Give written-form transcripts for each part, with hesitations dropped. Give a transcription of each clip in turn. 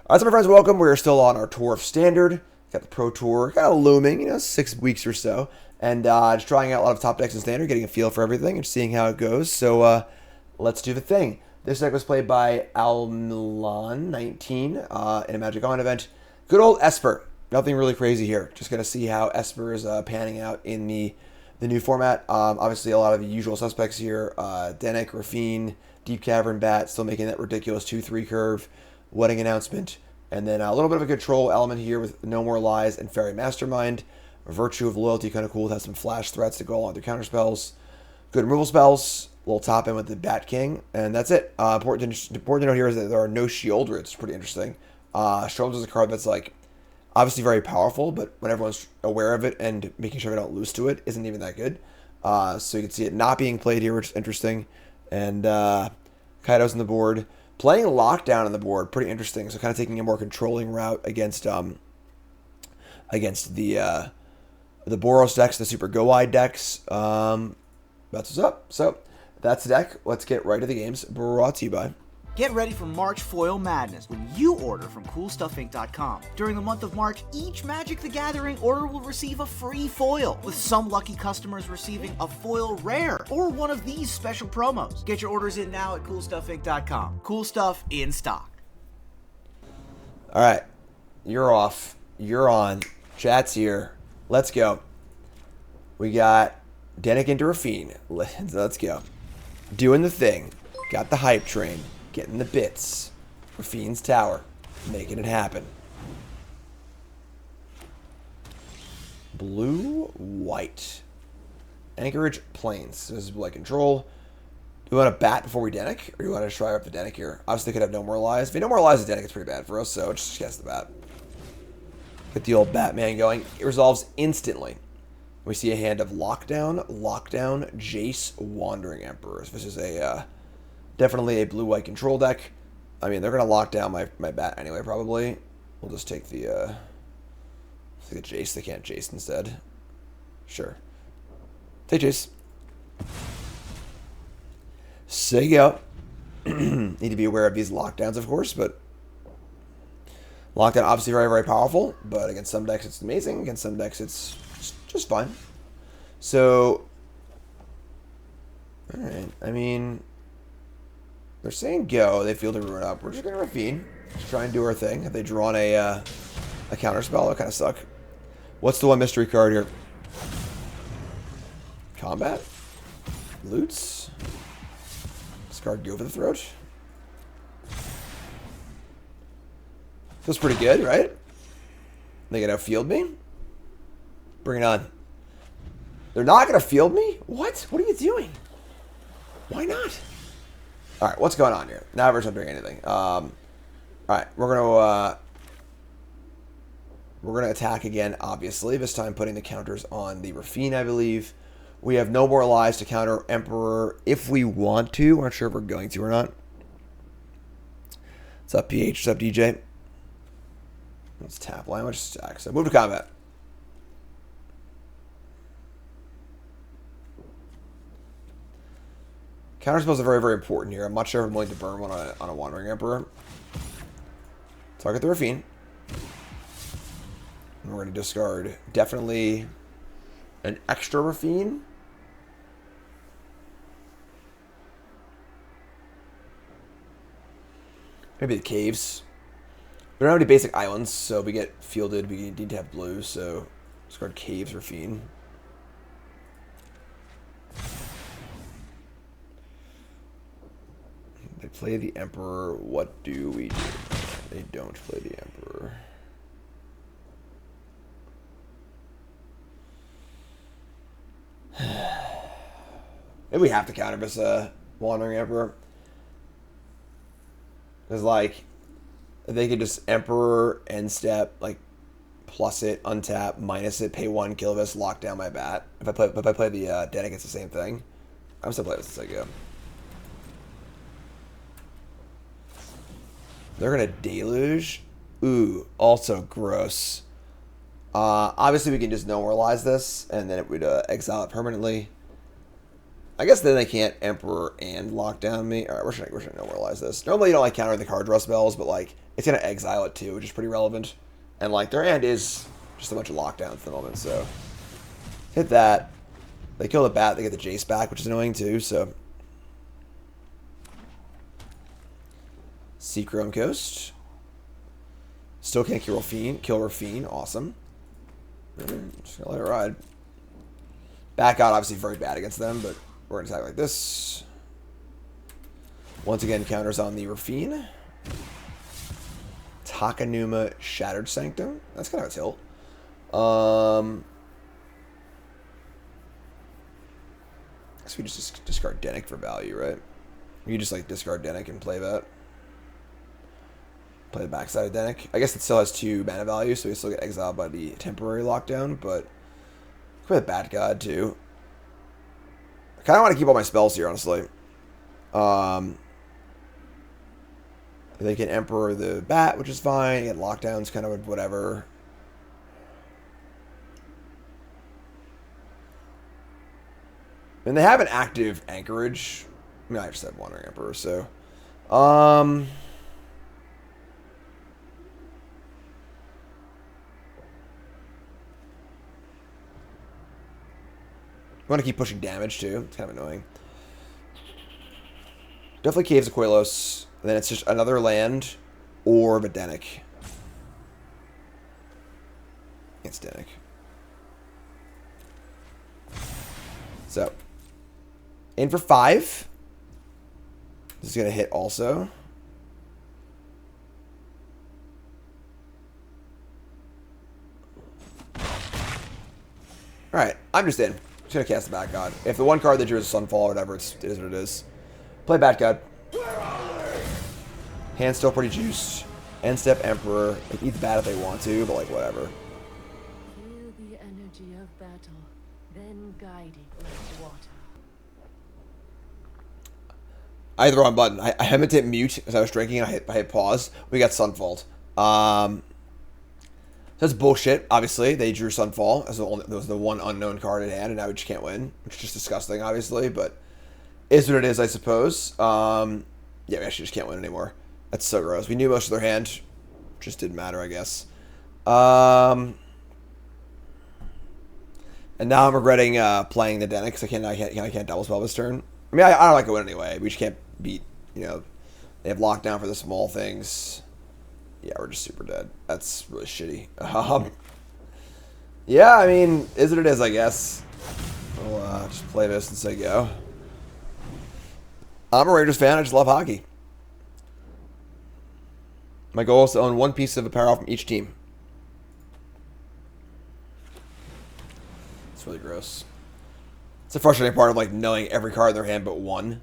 All right, so my friends, welcome. We're still on our tour of Standard. Got the Pro Tour kind of looming, 6 weeks or so. And just trying out a lot of top decks in Standard, getting a feel for everything and seeing how it goes. So let's do the thing. This deck was played by Almilan19 in a Magic On event. Good old Esper. Nothing really crazy here. Just going to see how Esper is panning out in the new format. Obviously, a lot of the usual suspects here. Dennick, Raffine, Deep Cavern, Bat, still making that ridiculous 2-3 curve. Wedding Announcement, and then a little bit of a control element here with No More Lies and Fairy Mastermind. Virtue of Loyalty, kind of cool. It has some flash threats to go along with their counter spells. Good removal spells. A little top end with the Bat King, and that's it. Important to note here is that there are no Shieldred. It's pretty interesting. Shieldred is a card that's like obviously very powerful, but when everyone's aware of it and making sure they don't lose to it isn't even that good. So you can see it not being played here, which is interesting. And Kaido's on the board. Playing Lockdown on the board, pretty interesting. So kind of taking a more controlling route against the Boros decks, the Super Go-Wide decks. That's what's up. So that's the deck. Let's get right to the games. Brought to you by... Get ready for March Foil Madness when you order from CoolStuffInc.com. During the month of March, each Magic the Gathering order will receive a free foil, with some lucky customers receiving a foil rare or one of these special promos. Get your orders in now at CoolStuffInc.com. Cool stuff in stock. All right. You're off. You're on. Chat's here. Let's go. We got Dennick into Raffine. Let's go. Doing the thing. Got the hype train. Getting the bits. Raffine's Tower. Making it happen. Blue, white. Anchorage, Plains. This is like control. Do we want to bat before we Dennick? Or do we want to try up the Dennick here? Obviously, could have No More Lies. If we No More Lies, the Dennick is pretty bad for us, so just guess the bat. Get the old Batman going. It resolves instantly. We see a hand of Lockdown, Jace, Wandering Emperors. This is a... definitely a blue-white control deck. I mean, they're going to lock down my bat anyway, probably. We'll just take the Jace. They can't Jace instead. Sure. Take Jace. So you go. Need to be aware of these lockdowns, of course, but lockdown obviously very, very powerful, but against some decks it's amazing. Against some decks it's just fine. So, alright, I mean... They're saying go. They feel to ruin up. We're just going to Raffine. Just try and do our thing. Have they drawn a counter spell? That kind of suck. What's the one mystery card here? Combat? Loots? Discard Go for the Throat? Feels pretty good, right? They going to field me? Bring it on. They're not going to field me? What? What are you doing? Why not? All right, what's going on here? Navigator's not doing anything. All right, we're gonna attack again. Obviously, this time putting the counters on the Raffine, I believe. We have No More Lies to counter Emperor if we want to. We're not sure if we're going to or not. What's up, PH? What's up, DJ? Let's tap line. Let's attack. So move to combat. Counterspells are very, very important here. I'm not sure if I'm willing to burn one on a Wandering Emperor. Target the Raffine. And we're going to discard definitely an extra Raffine. Maybe the Caves. We don't have any basic islands, so if we get fielded, we need to have blue, so discard Caves, Raffine. They play the Emperor. What do we do? They don't play the Emperor. Maybe we have to counter this Wandering Emperor. Because, like, they could just Emperor, end step, like, plus it, untap, minus it, pay 1, kill this, lock down my bat. If I play the Dennick, it's the same thing. I'm still playing this as I go. They're going to Deluge. Ooh, also gross. Obviously, we can just No More Lies this, and then it would exile it permanently. I guess then they can't Emperor and lock down me. Alright, where should I normalize this? Normally you don't like countering the card draw spells, but like it's gonna exile it too, which is pretty relevant. And like their hand is just a bunch of lockdowns at the moment, so hit that. They kill the bat, they get the Jace back, which is annoying too, so. Seachrome Coast. Still can't kill Raffine. Awesome. Just gonna let it ride. Back out, obviously very bad against them, but we're gonna attack like this. Once again, counters on the Raffine. Takenuma Shattered Sanctum. That's kind of a tilt. I guess we just discard Dennick for value, right? You just like discard Dennick and play that. Play the backside of Dennick. I guess it still has 2 mana value, so we still get exiled by the temporary lockdown, but play the Bat God too. I kind of want to keep all my spells here, honestly. They can Emperor the Bat, which is fine. Get lockdowns, kind of whatever. And they have an active Anchorage. I mean, I just have Wandering Emperor, so. I want to keep pushing damage, too. It's kind of annoying. Definitely Caves of Koilos. And then it's just another land or Dennick. It's Dennick. So. In for 5. This is going to hit also. Alright, I'm just in. Just gonna cast the Bat God. If the one card that drew is Sunfall or whatever, it is what it is. Play Bat God. Hand's still pretty juiced. End step Emperor. Like, eat the bat if they want to, but like whatever. Feel the energy of battle, then guide it like water. I hit the wrong button. I meant to hit mute as I was drinking, and I hit pause. We got Sunfall. That's bullshit, obviously. They drew Sunfall. That was the one unknown card in hand, and now we just can't win. Which is just disgusting, obviously, but is what it is, I suppose. Yeah, we actually just can't win anymore. That's so gross. We knew most of their hand. Just didn't matter, I guess. And now I'm regretting playing the Dennick, because I can't double spell this turn. I mean, I don't like it win anyway. We just can't beat, they have lockdown for the small things. Yeah, we're just super dead. That's really shitty. Yeah, I mean, is what it is, I guess. We'll just play this and say go. I'm a Rangers fan. I just love hockey. My goal is to own one piece of apparel from each team. It's really gross. It's a frustrating part of like knowing every card in their hand but one.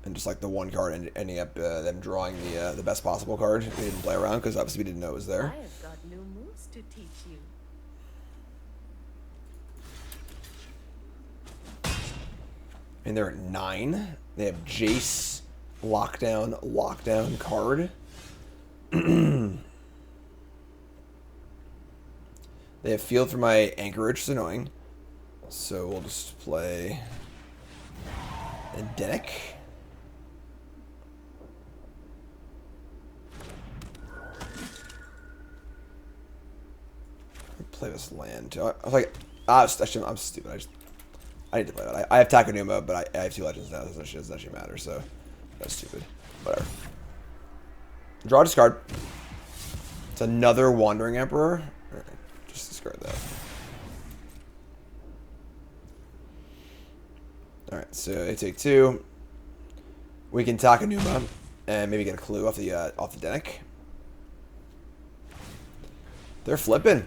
And just like the one card and ending up them drawing the best possible card. We didn't play around because obviously we didn't know it was there. I have got new moves to teach you. And they're at 9. They have Jace, lockdown card. They have field for my Anchorage, which is annoying. So we'll just play a Dennick. Play this land too. I was like, I'm stupid. I need to play that. I have Takenuma, but I have 2 legends now, so it doesn't actually matter. So that's stupid. Whatever. Draw a discard. It's another Wandering Emperor. All right, just discard that. All right, so they take 2. We can Takenuma and maybe get a clue off the Dennick. They're flipping.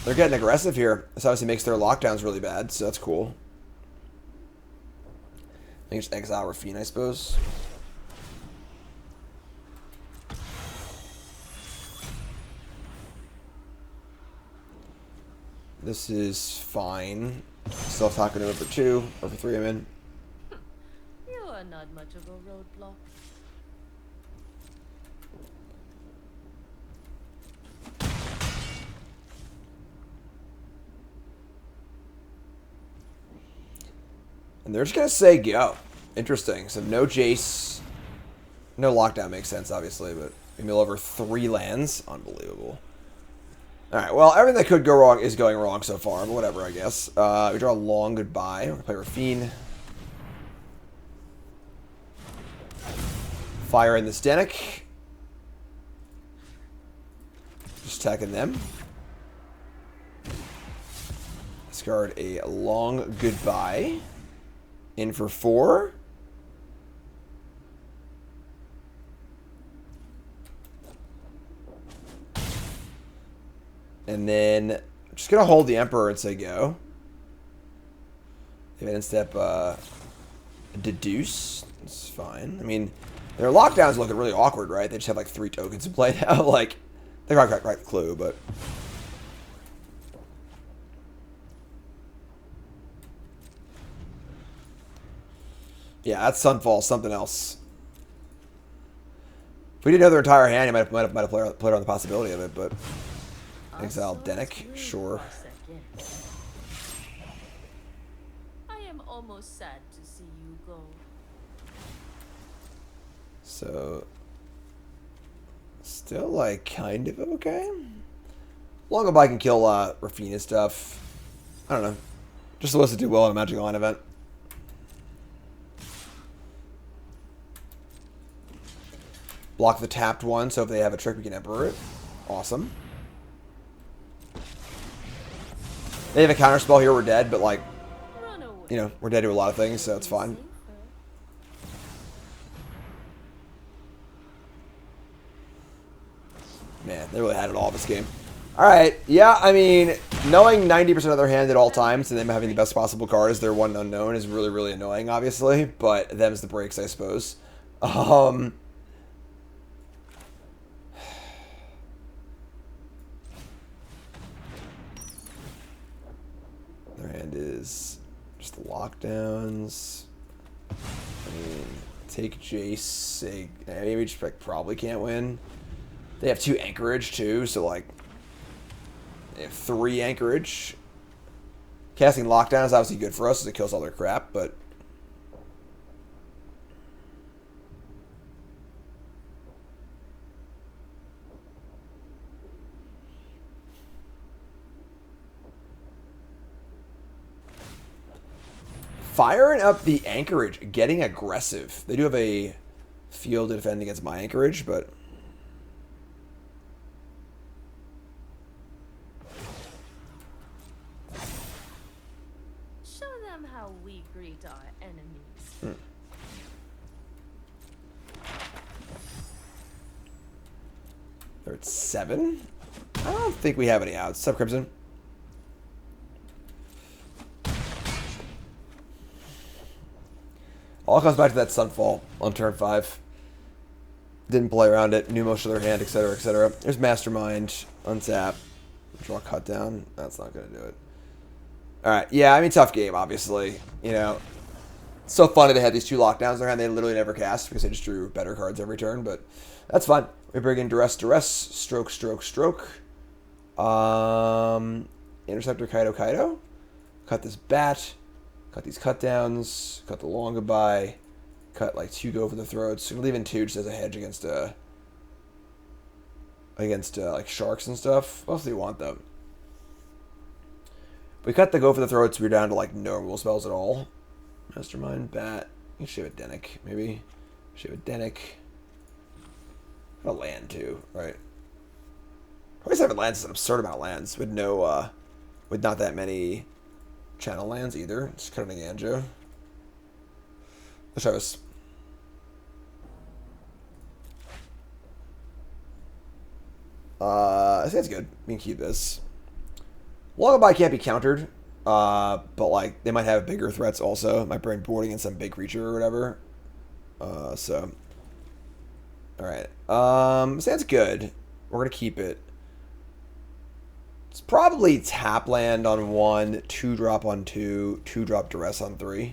They're getting aggressive here. This obviously makes their lockdowns really bad, so that's cool. I think just exile Raffine, I suppose. This is fine. Still talking to him for 2, or for 3 I'm in. You are not much of a roadblock. And they're just going to say go. Interesting. So no Jace. No lockdown makes sense, obviously, but we mill over 3 lands. Unbelievable. Alright, well, everything that could go wrong is going wrong so far, but whatever, I guess. We draw a long goodbye. We're going to play Raffine. Fire in this Denick. Just attacking them. Discard a long goodbye. In for 4. And then I'm just going to hold the Emperor and say go. If I end step deduce, it's fine. I mean, their lockdowns looking really awkward, right? They just have like 3 tokens to play now. Like, they got the clue, but... Yeah, that's Sunfall, something else. If we didn't know their entire hand, you might have played on the possibility of it, but... Exile Denick, sure. I am almost sad to see you go. So... Still, like, kind of okay? Long as I can kill Raffine and stuff. I don't know. Just supposed to do well in a Magic Online event. Block the tapped one, so if they have a trick, we can Emperor it. Awesome. They have a counter spell here, we're dead, but like, you know, we're dead to a lot of things, so it's fine. Man, they really had it all this game. Alright, yeah, I mean, knowing 90% of their hand at all times and them having the best possible card as their one unknown is really, really annoying, obviously, but them's the breaks, I suppose. Their hand is just the lockdowns. I mean, take Jace, say, maybe just like, probably can't win. They have 2 anchorage too, so like they have 3 anchorage. Casting lockdown is obviously good for us as it kills all their crap, but firing up the anchorage, getting aggressive. They do have a field to defend against my anchorage, but Show them how we greet our enemies. They're at 7. I don't think we have any outs. Sub Crimson. All comes back to that Sunfall on turn 5. Didn't play around it. Knew most of their hand, etc., etc. There's Mastermind. Untap. Draw Cut Down. That's not going to do it. Alright, yeah, I mean, tough game, obviously. You know, it's so funny they had these 2 lockdowns in their hand they literally never cast because they just drew better cards every turn, but that's fine. We bring in Duress, Duress, Stroke, Stroke, Stroke. Interceptor, Kaido, Kaido. Cut this Bat. Cut these cut downs, cut the long goodbye, cut like 2 go for the throats. So we're leaving 2 just as a hedge against like sharks and stuff. What else do you want though? We cut the go for the throats, we're down to like no rule spells at all. Mastermind, Bat. You should have a Denick, maybe. Should have a Denick. A land too, right? 27 lands is an absurd amount of lands with no with not that many channel lands either. Just cutting Anjo. Let's try this. I think that's good. We can keep this. Lullaby can't be countered, but like they might have bigger threats also. It might bring boarding in some big creature or whatever. So, all right. So that's good. We're gonna keep it. It's probably tap land on 1, 2-drop on 2, 2-drop Duress on 3.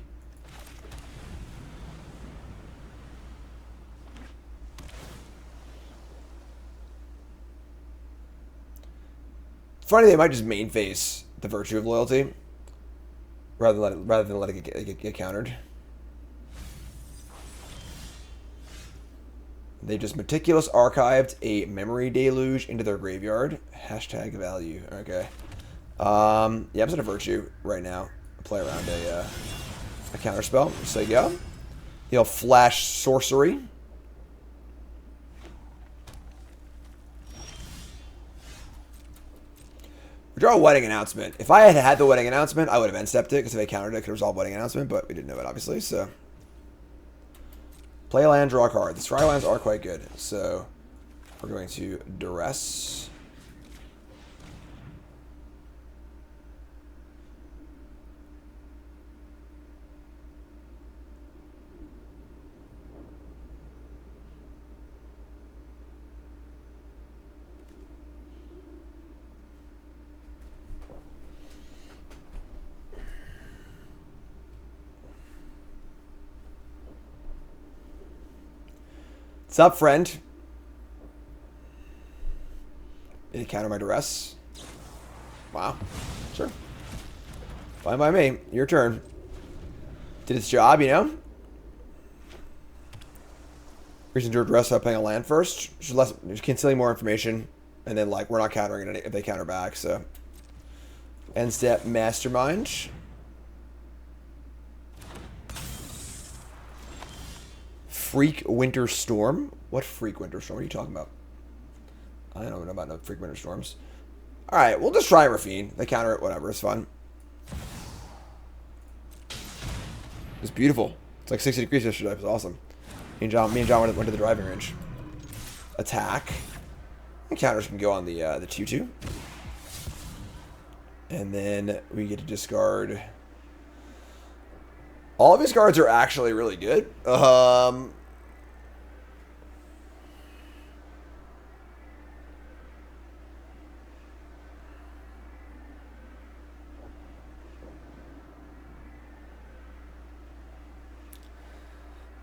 Funny, they might just main face the Virtue of Loyalty. rather than let it get countered. They just meticulous archived a memory deluge into their graveyard. Hashtag value. Okay. Yeah, I'm just gonna Virtue right now. Play around a counter spell. So yeah. He'll flash sorcery. We draw a wedding announcement. If I had had the wedding announcement, I would have end stepped it, because if I countered it, I could resolve wedding announcement, but we didn't know it, obviously, so. Play a land, draw a card. The Scry lands are quite good, so we're going to Duress. What's up, friend? Did he counter my Duress? Wow. Sure. Fine by me. Your turn. Did its job, you know? Reason to Duress without playing a land first. Just concealing more information. And then, like, we're not countering it if they counter back, so. End step, Mastermind. Freak Winter Storm? What Freak Winter Storm are you talking about? I don't know about no Freak Winter Storms. Alright, we'll just try Raffine. They counter it, whatever, it's fun. It's beautiful. It's like 60 degrees yesterday, it was awesome. Me and John went to the driving range. Attack. And counters can go on the 2-2. And then we get to discard. All of his cards are actually really good.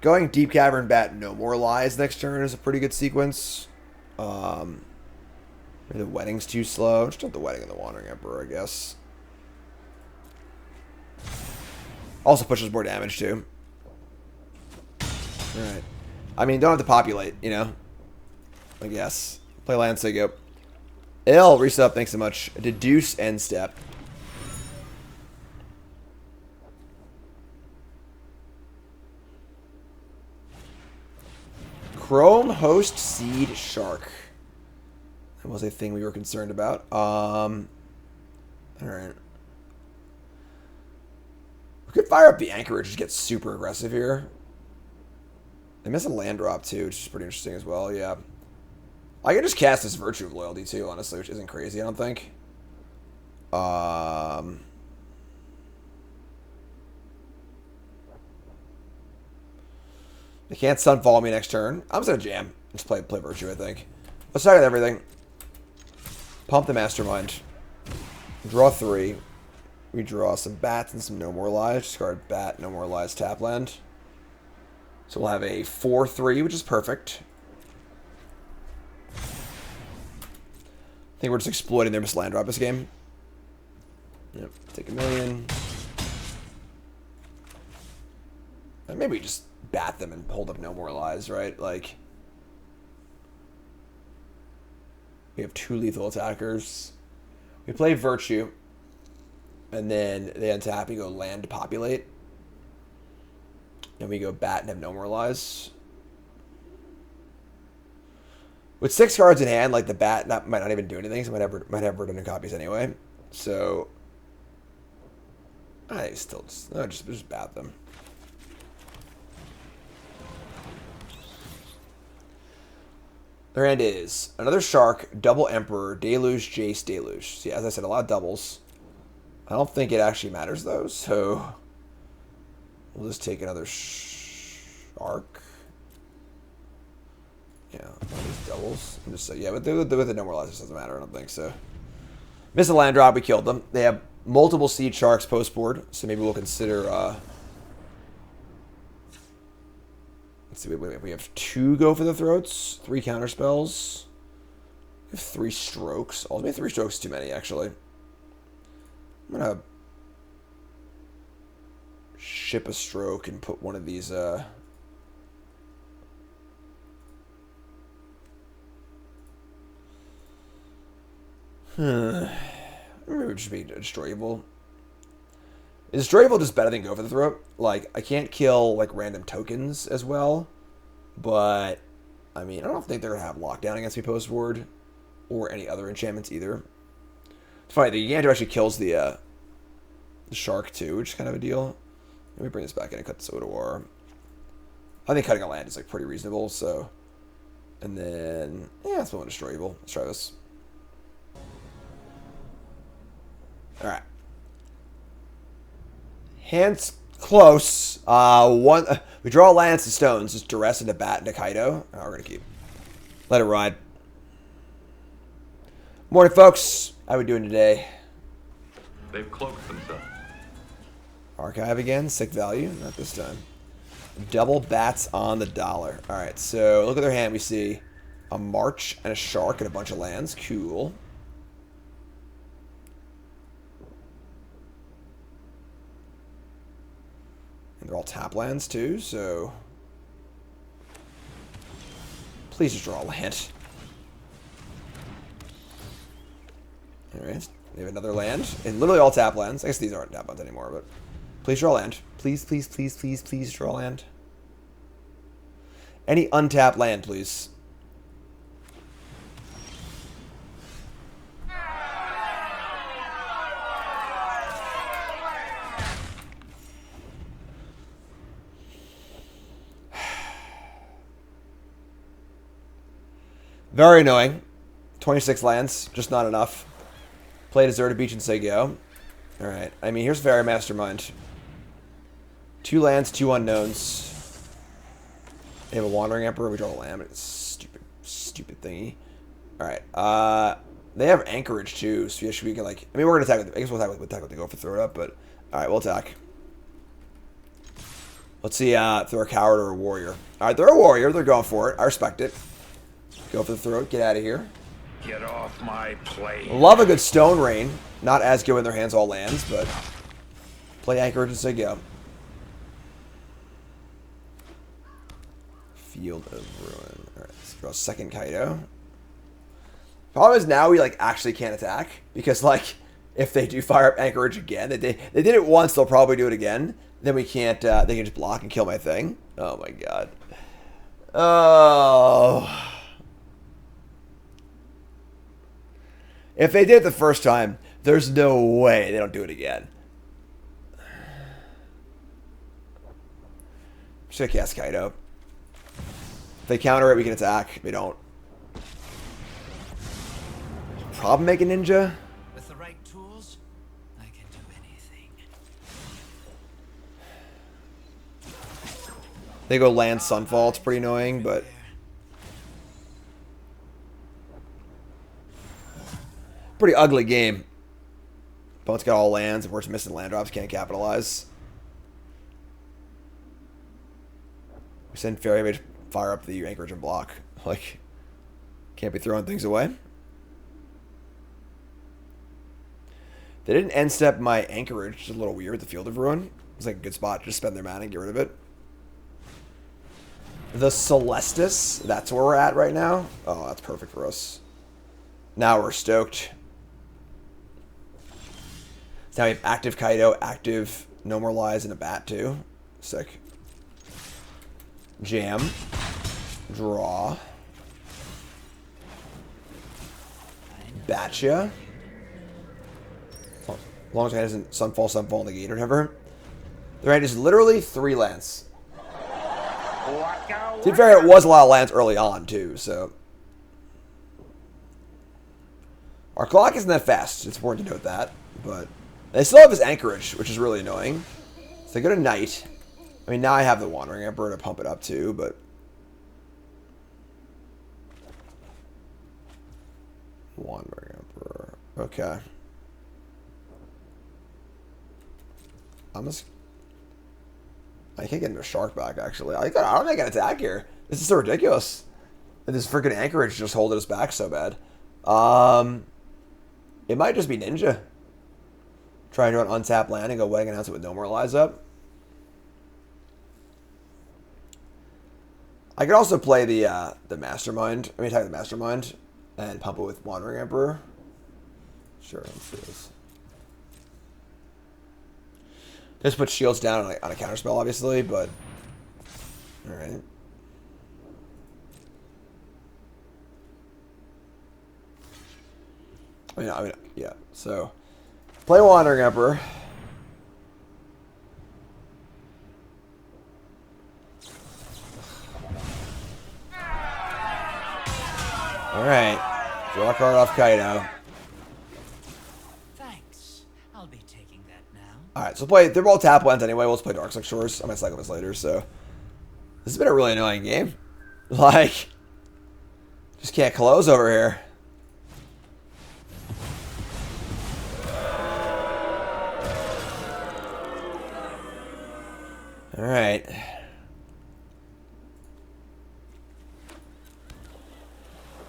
Going Deep Cavern Bat, No More Lies next turn is a pretty good sequence. Maybe the Wedding's too slow. Just have the Wedding and the Wandering Emperor, I guess. Also pushes more damage, too. Alright. I mean, don't have to populate, you know? I guess. Play land, so go. Ill, reset up, thanks so much. Deduce, end step. Chrome Host Seed Shark. That was a thing we were concerned about. Alright. We could fire up the Anchorage, just get super aggressive here. They miss a land drop too, which is pretty interesting as well, yeah. I could just cast this Virtue of Loyalty too, honestly, which isn't crazy, I don't think. They can't Sunfall me next turn. I'm just gonna jam. Just play Virtue, I think. Let's start with everything. Pump the Mastermind. Draw 3. We draw some bats and some No More Lies. Discard bat, No More Lies, tap land. So we'll have a 4-3, which is perfect. I think we're just exploiting their land drop this game. Yep, take 1,000,000. And maybe just bat them and hold up No More Lies, right? Like, we have 2 lethal attackers. We play Virtue. And then they untap, we go land to populate. And we go bat and have No More Lies. With 6 cards in hand, like the bat might not even do anything, so might have redundant copies anyway. So I still just bat them. Their hand is another Shark, Double Emperor, Deluge, Jace, Deluge. See, as I said, a lot of doubles. I don't think it actually matters, though, so we'll just take another Shark. Yeah, all these doubles. I'm just saying, yeah, but with the No More Lies, it doesn't matter, I don't think, so. Missed a land drop, we killed them. They have multiple Seed Sharks post-board, so maybe we'll consider, let's see, we have 2 go for the throats, 3 counter spells. We have 3 strokes. Oh, maybe 3 strokes is too many, actually. I'm gonna ship a stroke and put one of these... Maybe it should be destroyable. Is destroyable just better than go for the throat? Like, I can't kill, like, random tokens as well. But, I mean, I don't think they're going to have lockdown against me post-ward. Or any other enchantments either. It's funny, the Yanto actually kills the shark too, which is kind of a deal. Let me bring this back in and cut this Odawar. I think cutting a land is, like, pretty reasonable, so... And then... Yeah, it's one destroyable. Let's try this. Alright. Hands close. We draw lands and stones. Just duress into bat into Kaido. Oh, we're gonna keep. Let it ride. Morning, folks. How we doing today? They've cloaked themselves. Archive again. Sick value. Not this time. Double bats on the dollar. Alright, so look at their hand. We see a march and a shark and a bunch of lands. Cool. And they're all tap lands too, so... Please just draw a land. Alright, they have another land. And literally all tap lands. I guess these aren't tap lands anymore, but... Please draw land. Please, please, please, please, please draw land. Any untapped land, please. Very annoying. 26 lands, just not enough. Play Deserted Beach and say go. Alright, I mean, here's Very Mastermind. 2 lands, 2 unknowns. They have a Wandering Emperor, we draw a land. It's stupid, stupid thingy. Alright, they have Anchorage too, so we can, like... I mean, we're gonna attack with... I guess we'll attack with the go for throw it up, but... Alright, we'll attack. Let's see if they're a coward or a warrior. Alright, they're a warrior, they're going for it. I respect it. Go for the throat, get out of here. Get off my plane. Love a good Stone Rain. Not as good when their hands all lands, but play Anchorage and say go. Field of Ruin. Alright, let's draw a second Kaido. Problem is now we, like, actually can't attack. Because, like, if they do fire up Anchorage again, they did it once, they'll probably do it again. Then we can't, they can just block and kill my thing. Oh my god. Oh... If they did it the first time, there's no way they don't do it again. I'm just gonna cast Kaido. If they counter it, we can attack. If they don't. Problem making ninja? With the right tools, I can do anything. They go land Sunfall. It's pretty annoying, but... Pretty ugly game. Opponent's got all lands, and we're just missing land drops, can't capitalize. We send Fairy Mage fire up the Anchorage and block. Like, can't be throwing things away. They didn't end step my Anchorage, which is a little weird, the Field of Ruin. It's like a good spot to just spend their mana and get rid of it. The Celestis, that's where we're at right now. Oh, that's perfect for us. Now we're stoked. Now we have active Kaido, active No More Lies, and a bat too. Sick. Jam. Draw. Batcha. As long as it isn't Sunfall, Negate or whatever. The hand is literally 3 lands. To be fair, it was a lot of lands early on too, so... Our clock isn't that fast. It's important to note that, but... They still have his Anchorage, which is really annoying. So they go to Knight. I mean, now I have the Wandering Emperor to pump it up too, but... Wandering Emperor. Okay. I can't get into a Shark back, actually. I don't think I can attack here. This is so ridiculous. And this freaking Anchorage just holding us back so bad. It might just be Ninja. Try and do an untapped land and go Wedding Announcement with No More Lies up. I could also play the Mastermind. I mean, attack the Mastermind and pump it with Wandering Emperor. Sure, let's do this. Just put shields down on a counterspell, obviously, but all right. I mean, yeah. So, play Wandering Emperor. All right. Draw a card off Kaido. Thanks. I'll be taking that now. All right. So play. They're both tap lands anyway. We'll just play Darkslick Shores. I might cycle this later. So, this has been a really annoying game. Like, just can't close over here. All right.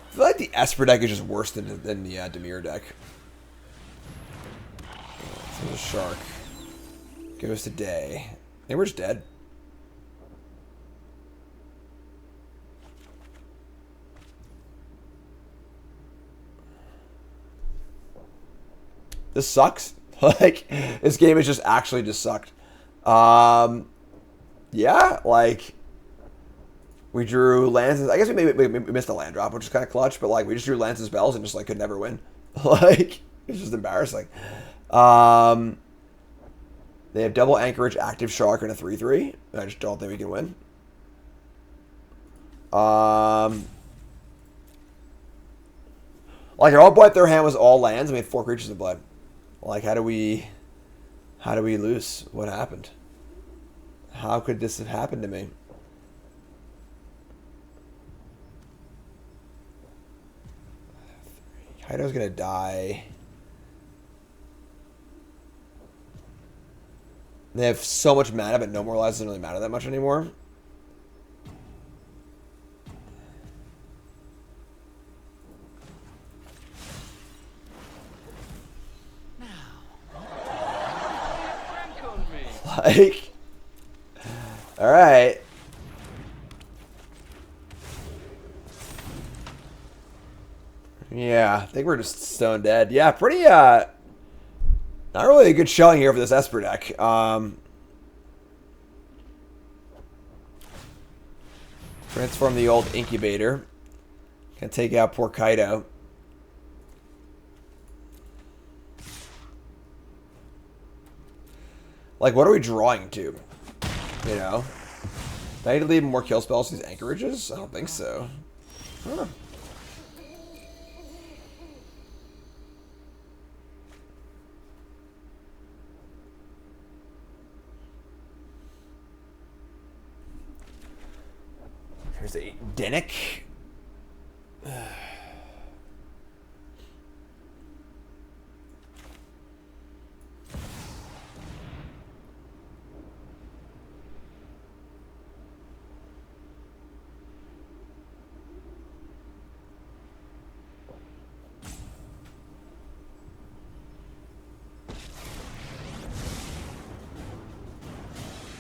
I feel like the Esper deck is just worse than the Dimir deck. So there's a Shark. Goes to Day. They were just dead. This sucks. Like, this game has just actually just sucked. Yeah, like, we drew lands. I guess we missed a land drop, which is kind of clutch, but, like, we just drew lands and spells and just, like, could never win. Like, it's just embarrassing. They have double Anchorage, active Shark, and a 3/3. I just don't think we can win. Like, at all point, their hand was all lands. I mean, 4 creatures in play. Like, how do we lose? What happened? How could this have happened to me? Kaido's gonna die. They have so much mana, but no more lives doesn't really matter that much anymore. Like, all right. Yeah, I think we're just stone dead. Yeah, pretty, not really a good showing here for this Esper deck. Transform the old Incubator. Can take out poor Kaido. Like, what are we drawing to? You know? Do I need to leave more kill spells to these anchorages? I don't think so. I don't know. Here's a Denick.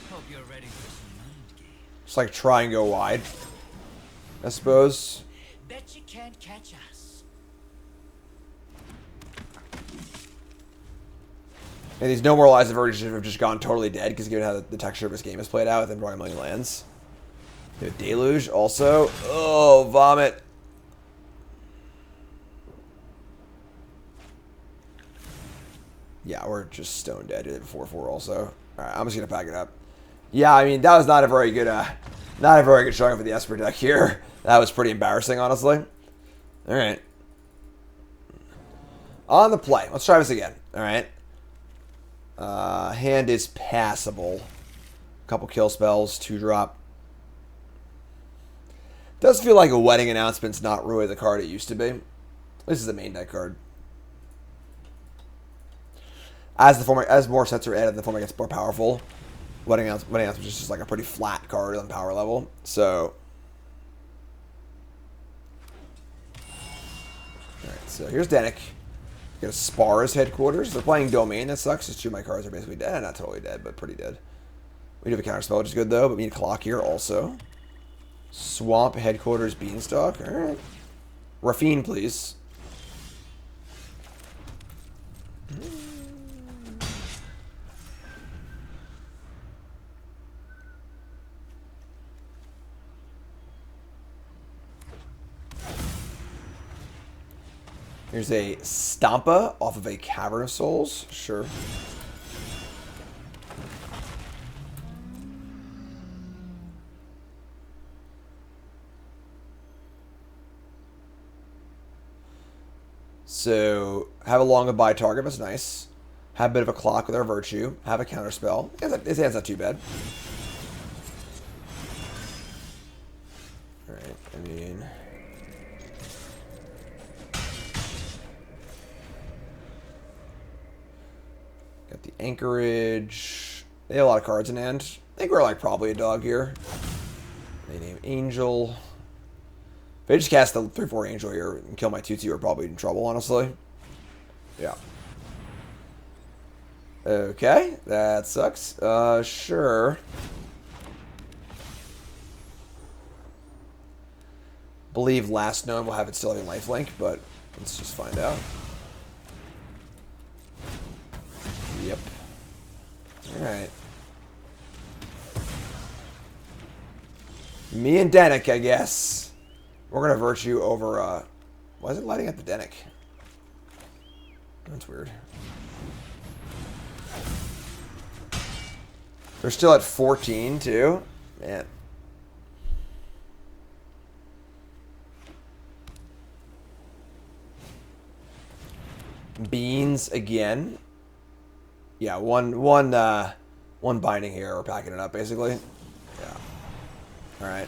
Hope you're ready for some mind games. Just like try and go wide, I suppose. Bet you can't catch us. And these no more lives have just gone totally dead because given how the texture of this game is played out with them drawing a million lands. We have Deluge also. Oh, vomit. Yeah, we're just stone dead. They have 4/4 also. All right, I'm just gonna pack it up. Yeah, I mean that was not a very good showing for the Esper deck here. That was pretty embarrassing, honestly. All right. On the play. Let's try this again. All right. Hand is passable. Couple kill spells, 2-drop. Does feel like a wedding announcement's not really the card it used to be. This is the main deck card. As more sets are added, the format gets more powerful. Wedding announcement is just like a pretty flat card on power level. So, all right. So here's Denick. Gonna spar his headquarters. They're playing Domain. That sucks. Just 2 of my cards are basically dead. Not totally dead, but pretty dead. We do have a counter spell, which is good though. But we need a clock here also. Swamp Headquarters Beanstalk. Alright. Raffine, please. Here's a Stampa off of a Cavern of Souls. Sure. So, have a long goodbye target, that's nice. Have a bit of a clock with our Virtue. Have a counterspell. His hand's not too bad. Alright, I mean... Got the Anchorage. They have a lot of cards in hand. I think we're like probably a dog here. They name Angel. If I just cast the 3/4 Angel here and kill my 2/2, we're probably in trouble, honestly. Yeah. Okay, that sucks. Sure. Believe last known will have it still having lifelink, but let's just find out. Yep. Alright. Me and Denick, I guess. We're gonna Virtue over, why is it lighting up the Denick? That's weird. They're still at 14, too. Man. Beans again. Yeah, one binding here. We're packing it up, basically. Yeah. Alright.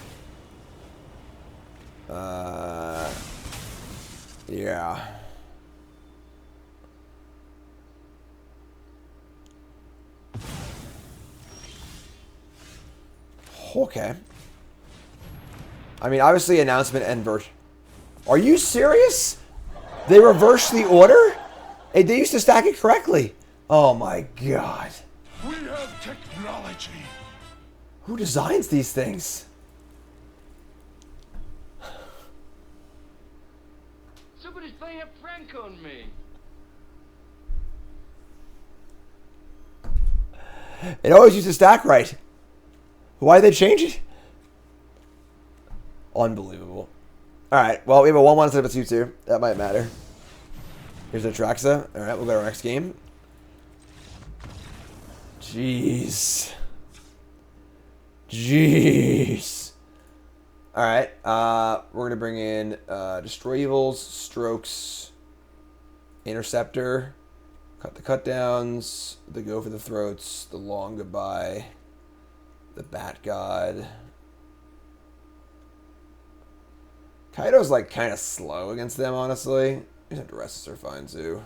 Yeah. Okay. I mean, obviously, announcement and version. Are you serious? They reversed the order? Hey, they used to stack it correctly. Oh my god. We have technology. Who designs these things? Somebody's playing a prank on me. It always used to stack right. Why did they change it? Unbelievable. Alright, well, we have a 1-1 instead of a 2-2. That might matter. Here's Atraxa. Alright, we'll go to our next game. Jeez. Jeez. Alright, we're going to bring in Destroy Evils, Strokes, Interceptor, Cut the Cutdowns, the Go for the Throats, the Long Goodbye, the Bat God. Kaido's like kind of slow against them, honestly. These Duresses are fine too.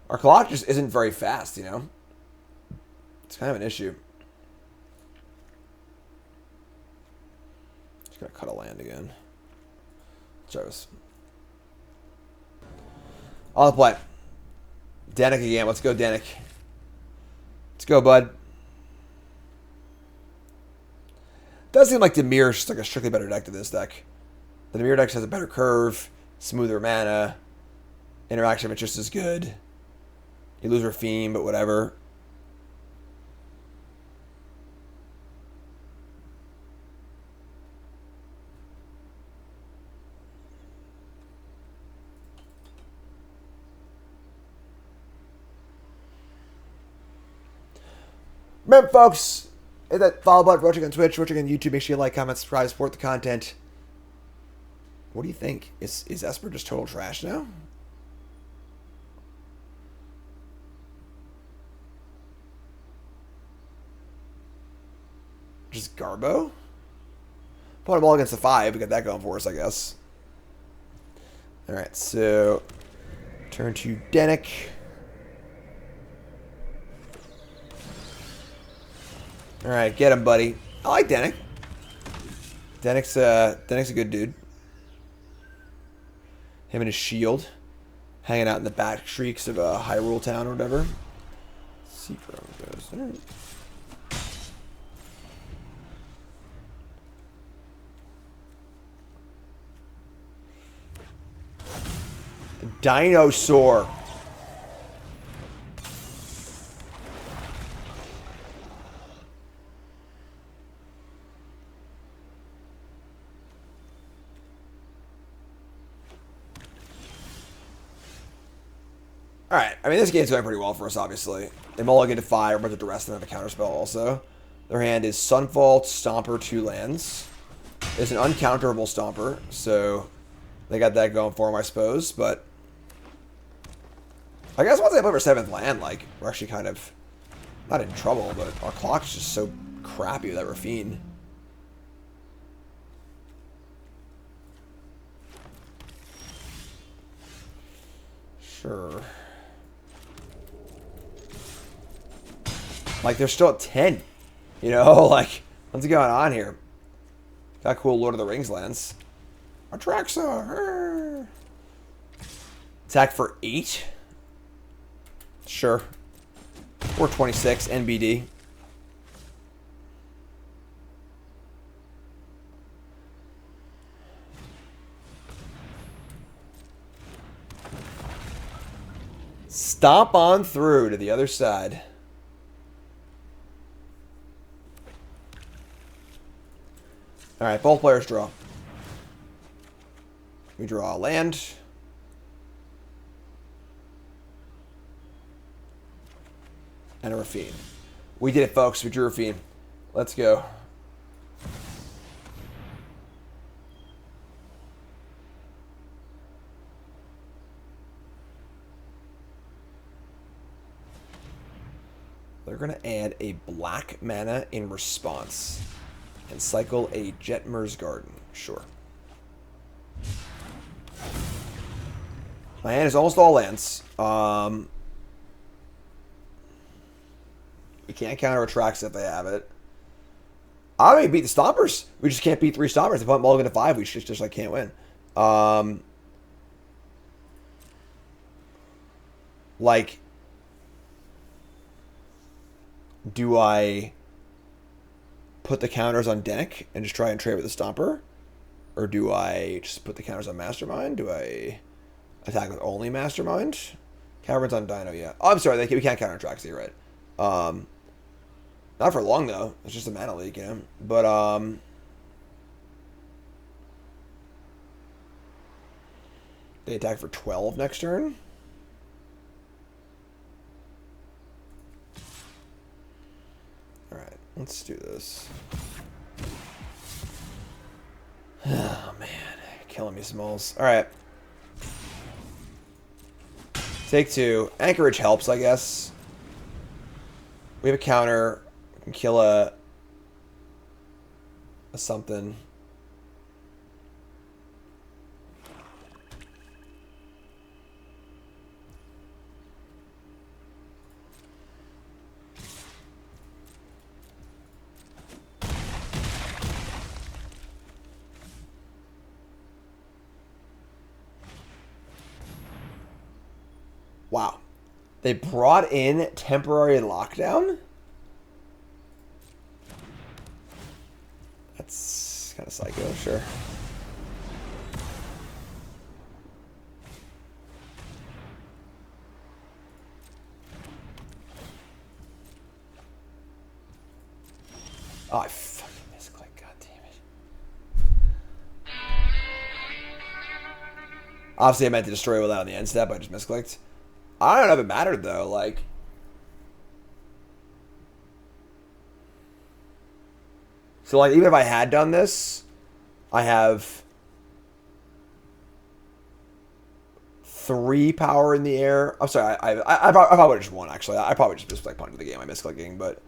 Our clock just isn't very fast, you know? It's kind of an issue. Just gotta cut a land again. Jarvis. On the play. Denick again. Let's go, Denick. Let's go, bud. Does seem like Dimir is just like a strictly better deck than this deck. The Dimir deck has a better curve, smoother mana, interaction with just as good. You lose Raffine, but whatever. Remember, folks, hit that follow button for watching on Twitch, watching on YouTube. Make sure you like, comment, subscribe, support the content. What do you think? Is Esper just total trash now? Just Garbo? Put them all against the 5. We got that going for us, I guess. Alright, so turn to Denick. Alright, get him, buddy. I like Denick. Denick's a good dude. Him and his shield. Hanging out in the back streaks of Hyrule Town or whatever. Seeker goes. Alright. Dinosaur. Alright, I mean, this game's going pretty well for us, obviously. They mulligan to 5, but the rest of them have a counterspell also. Their hand is Sunvault, Stomper, 2 lands. It's an uncounterable Stomper, so they got that going for them, I suppose, but I guess once they play for 7th land, like, we're actually kind of not in trouble, but our clock's just so crappy with that Raffine. Sure. Like, they're still at 10. You know, like, what's going on here? Got cool Lord of the Rings lands. Atraxa. Attack for 8? Sure. 426 NBD. Stomp on through to the other side. Alright, both players draw. We draw a land. And a Raffine. We did it, folks. We drew Raffine. Let's go. They're going to add a black mana in response. And cycle a Jetmer's Garden. Sure. My hand is almost all lands. You can't counter Atraxa if they have it. I mean, beat the Stompers. We just can't beat 3 Stompers. If I'm mulligan to 5, we just like can't win. Like, do I put the counters on Deck and just try and trade with the Stomper? Or do I just put the counters on Mastermind? Do I attack with only Mastermind? Caverns on Dino, yeah. Oh, I'm sorry, we can't counter Atraxa, you're right. Not for long, though. It's just a mana leak, you know? But, they attack for 12 next turn? Alright, let's do this. Oh, man. Killing me, Smalls. Alright. Take 2. Anchorage helps, I guess. We have a counter. We can kill a something. Wow. They brought in temporary lockdown? That's kind of psycho, sure. Oh, I fucking misclicked. God damn it. Obviously, I meant to destroy without on the end step. I just misclicked. I don't know if it mattered, though. Like, so, like, even if I had done this, I have 3 power in the air. I'm sorry, I probably would have just won, actually. I probably just like punted the game. I misclicking, but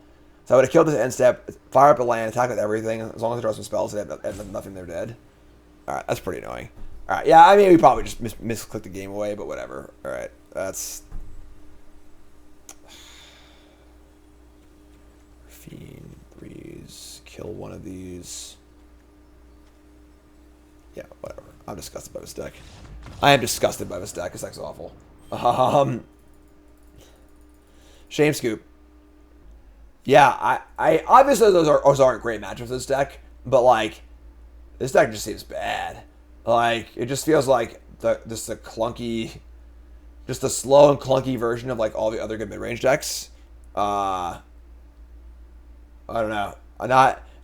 so I would have killed this end step, fire up a land, attack with everything. As long as I draw some spells, they have nothing. They're dead. All right, that's pretty annoying. All right, yeah, I mean, we probably just misclicked the game away, but whatever. All right, that's Raffine, 3s, kill one of these. Yeah, whatever. I'm disgusted by this deck. I am disgusted by this deck. This deck's awful. Shame Scoop. Yeah, I obviously those aren't great matchups for this deck, but like, this deck just seems bad. Like, it just feels like just the clunky, just the slow and clunky version of like all the other good mid range decks. I don't know. I'm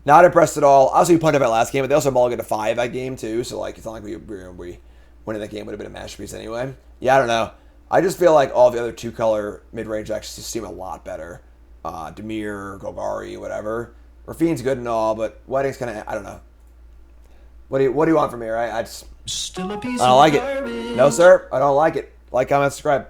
not impressed at all. Obviously, we punted that last game, but they also mulliganed to 5 that game too. So like, it's not like we winning that game would have been a masterpiece anyway. Yeah, I don't know. I just feel like all the other 2-color mid range decks just seem a lot better. Demir, Golgari, whatever. Raffine's good and all, but Wedding's kind of, I don't know. What do you want from me, right? I don't like it. No, sir, I don't like it. Like, comment, subscribe.